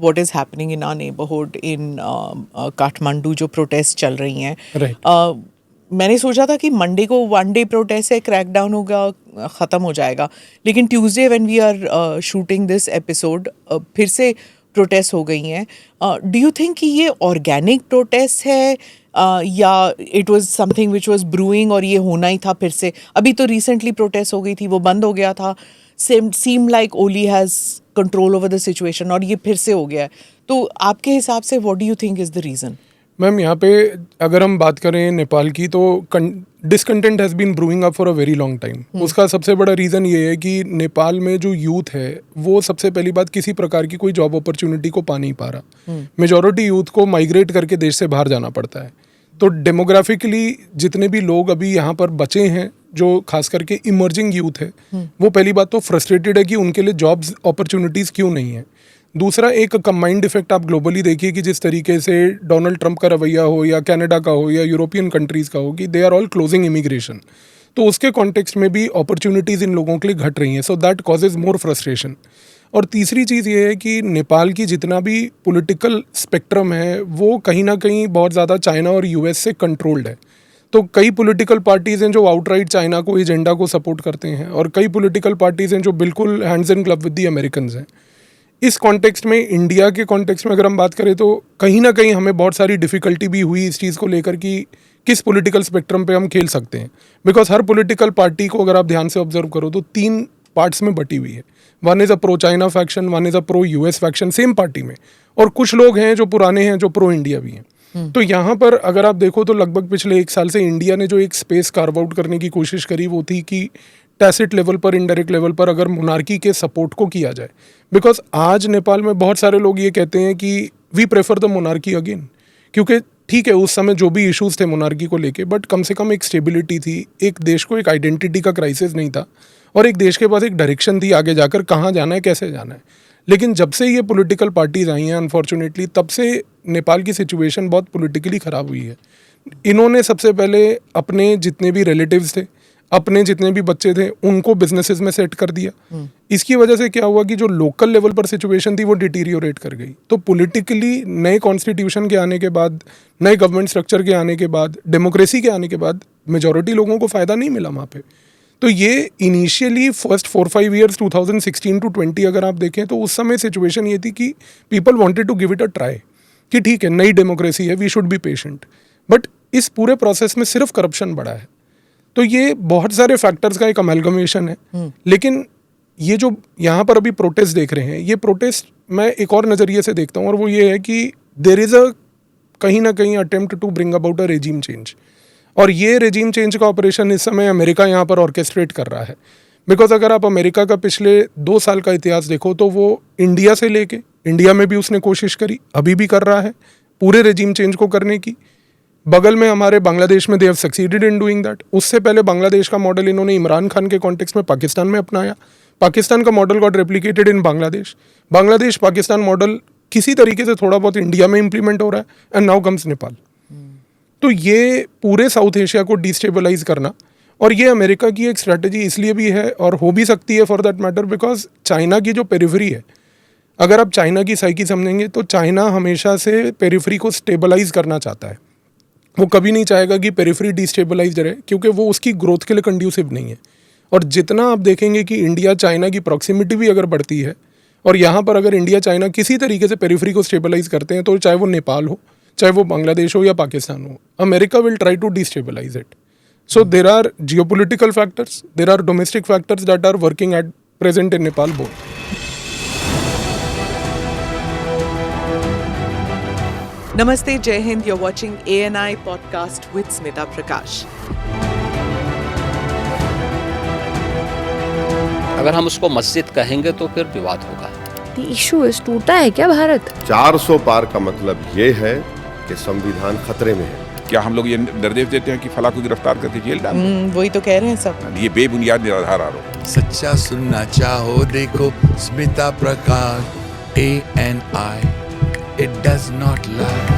what is happening in our neighborhood in Kathmandu, जो protest चल रही हैं. Right. मैंने सोचा था कि मंडे को 1 day प्रोटेस्ट है, क्रैकडाउन होगा, ख़त्म हो जाएगा. लेकिन Tuesday when we are shooting this episode फिर से प्रोटेस्ट हो गई हैं. डू यू थिंक कि ये ऑर्गेनिक प्रोटेस्ट है या it was something which was brewing और ये होना ही था फिर से? अभी तो रिसेंटली प्रोटेस्ट हो गई थी, वो बंद हो गया था. seem like Oli has control over the situation और ये फिर से हो गया है. तो आपके हिसाब से what do you think is the reason? Ma'am, यहाँ पे अगर हम बात करें नेपाल की, तो discontent has been brewing up for a very long time. उसका सबसे बड़ा रीज़न ये है कि नेपाल में जो यूथ है वो सबसे पहली बात किसी प्रकार की कोई जॉब अपॉर्चुनिटी को पा नहीं पा रहा. मेजॉरिटी यूथ को माइग्रेट करके देश से बाहर जाना पड़ता है. तो डेमोग्राफिकली जितने भी लोग अभी यहाँ पर बचे हैं, जो खास करके इमर्जिंग यूथ है, वो पहली बात तो फ्रस्ट्रेटेड है कि उनके लिए जॉब्स अपॉर्चुनिटीज़ क्यों नहीं है. दूसरा, एक कंबाइंड इफेक्ट आप ग्लोबली देखिए कि जिस तरीके से डोनाल्ड ट्रंप का रवैया हो या कनाडा का हो या यूरोपियन कंट्रीज़ का हो कि they are all closing immigration, तो उसके कॉन्टेक्स्ट में भी अपॉर्चुनिटीज़ इन लोगों के लिए घट रही हैं. So that causes more frustration. और तीसरी चीज़ ये है कि नेपाल की जितना भी पॉलिटिकल स्पेक्ट्रम है वो कहीं ना कहीं बहुत ज़्यादा चाइना और यूएस से कंट्रोल्ड है. तो कई पॉलिटिकल पार्टीज़ हैं जो आउटराइट चाइना को, एजेंडा को सपोर्ट करते हैं, और कई पॉलिटिकल पार्टीज़ हैं जो बिल्कुल hands in glove with the Americans हैं. इस कॉन्टेक्स्ट में, इंडिया के कॉन्टेक्स्ट में अगर हम बात करें, तो कहीं ना कहीं हमें बहुत सारी डिफ़िकल्टी भी हुई इस चीज़ को लेकर कि किस पॉलिटिकल स्पेक्ट्रम पे हम खेल सकते हैं. बिकॉज हर पॉलिटिकल पार्टी को अगर आप ध्यान से ऑब्जर्व करो तो 3 पार्ट्स में बटी हुई है. One is a pro China faction, one is a pro US faction same party में, और कुछ लोग हैं जो पुराने हैं जो प्रो इंडिया भी हैं. तो यहाँ पर अगर आप देखो तो लगभग पिछले 1 साल से इंडिया ने जो एक स्पेस कार्व आउट करने की कोशिश करी वो थी कि टैसिट लेवल पर, इनडायरेक्ट लेवल पर अगर मोनार्की के सपोर्ट को किया जाए. बिकॉज आज नेपाल में बहुत सारे लोग ये कहते हैं कि we prefer the monarchy again, क्योंकि ठीक है उस समय जो भी इश्यूज थे मोनार्की को लेके, बट कम से कम एक स्टेबिलिटी थी, एक देश को एक आइडेंटिटी का क्राइसिस नहीं था, और एक देश के पास एक डायरेक्शन थी आगे जाकर कहाँ जाना है, कैसे जाना है. लेकिन जब से ये पॉलिटिकल पार्टीज आई हैं अनफॉर्चुनेटली, तब से नेपाल की सिचुएशन बहुत पॉलिटिकली ख़राब हुई है. इन्होंने सबसे पहले अपने जितने भी रिलेटिव्स थे, अपने जितने भी बच्चे थे, उनको बिजनेसेस में सेट कर दिया. इसकी वजह से क्या हुआ कि जो लोकल लेवल पर सिचुएशन थी वो डिटीरियोरेट कर गई. तो पॉलिटिकली नए कॉन्स्टिट्यूशन के आने के बाद, नए गवर्नमेंट स्ट्रक्चर के आने के बाद, डेमोक्रेसी के आने के बाद मेजॉरिटी लोगों को फ़ायदा नहीं मिला वहाँ पे. तो ये इनिशियली फर्स्ट 4-5 ईयर्स 2016 to 20 अगर आप देखें तो उस समय सिचुएशन ये थी कि people wanted to give it a try, कि ठीक है नई डेमोक्रेसी है, we should be patient. But इस पूरे प्रोसेस में सिर्फ करप्शन बढ़ा है. तो ये बहुत सारे फैक्टर्स का एक अमेलगमेशन है. लेकिन ये जो यहाँ पर अभी प्रोटेस्ट देख रहे हैं, ये प्रोटेस्ट मैं एक और नज़रिए से देखता हूँ, और वो ये है कि देयर इज़ अ कहीं ना कहीं attempt to bring about a regime change. और ये रेजिम चेंज का ऑपरेशन इस समय अमेरिका यहाँ पर ऑर्केस्ट्रेट कर रहा है. बिकॉज अगर आप अमेरिका का पिछले 2 साल का इतिहास देखो तो वो इंडिया से लेके, इंडिया में भी उसने कोशिश करी, अभी भी कर रहा है पूरे रेजिम चेंज को करने की. बगल में हमारे बांग्लादेश में they have succeeded in doing that. उससे पहले बांग्लादेश का मॉडल इन्होंने इमरान खान के कॉन्टेक्स्ट में पाकिस्तान में अपनाया. पाकिस्तान का मॉडल गॉट रेप्लिकेटेड इन बांग्लादेश. बांग्लादेश पाकिस्तान मॉडल किसी तरीके से थोड़ा बहुत इंडिया में इम्प्लीमेंट हो रहा है. And now comes Nepal. तो ये पूरे साउथ एशिया को डिस्टेबलाइज करना, और ये अमेरिका की एक स्ट्रैटेजी इसलिए भी है और हो भी सकती है for that matter, because China की जो पेरिफेरी है, अगर आप चाइना की साइकी समझेंगे तो चाइना हमेशा से पेरिफेरी को स्टेबलाइज करना चाहता है. वो कभी नहीं चाहेगा कि पेरिफेरी डिस्टेबलाइज रहे, क्योंकि वो उसकी ग्रोथ के लिए कंड्यूसिव नहीं है. और जितना आप देखेंगे कि इंडिया चाइना की प्रॉक्सिमिटी भी अगर बढ़ती है, और यहाँ पर अगर इंडिया चाइना किसी तरीके से पेरिफेरी को स्टेबलाइज करते हैं, तो चाहे वो नेपाल हो, चाहे वो बांग्लादेश हो या पाकिस्तान हो, America will try to destabilise it. So there are geopolitical factors, there are domestic factors that are working at present in Nepal both. Namaste, Jai Hind. You're watching ANI podcast with Smita Prakash. अगर हम उसको मस्जिद कहेंगे तो फिर विवाद होगा. Issue है, टूटा है क्या भारत? 400 पार का मतलब ये है कि संविधान खतरे में है. क्या हम लोग ये निर्देश देते हैं कि फला को गिरफ्तार करके जेल डाल? वही तो कह रहे हैं सब. ये बेबुनियाद निराधार आरोप. सच्चा सुनना चाहो देखो स्मिता प्रकाश ANI. It does not lie.